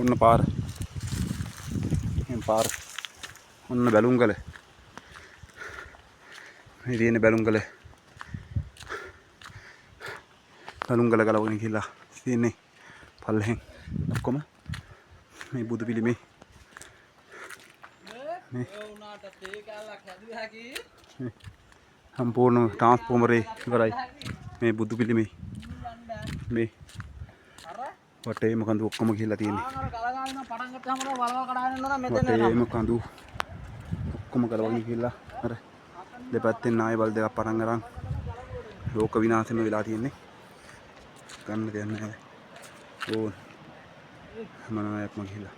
ඔන්න පාර. මේ පාර. ඔන්න බැලුම්ගල. මේ තියෙන බැලුම්ගල. බැලුම්ගල ගලවගෙන ගිහලා තියෙන්නේ පල්ලෙහෙන් ඔක්කොම මේ බුදු පිළිමේ මේ සම්පූර්ණ ට්‍රාන්ස්ෆෝමරේ ඉවරයි මේ බුදු පිළිමේ මේ වටේම කඳු ඔක්කොම ගිහලා තියෙන්නේ වටේම කඳු ඔක්කොම ගලවගෙන ගිහලා අර දෙපැත්තෙන් ආයෙ බල් දෙකක් පටන් අරන් ලෝක විනාශෙම වෙලා තියෙන්නේ ගන්න දෙයක් නැහැ ඕන මනෝයක්ම ගිහලා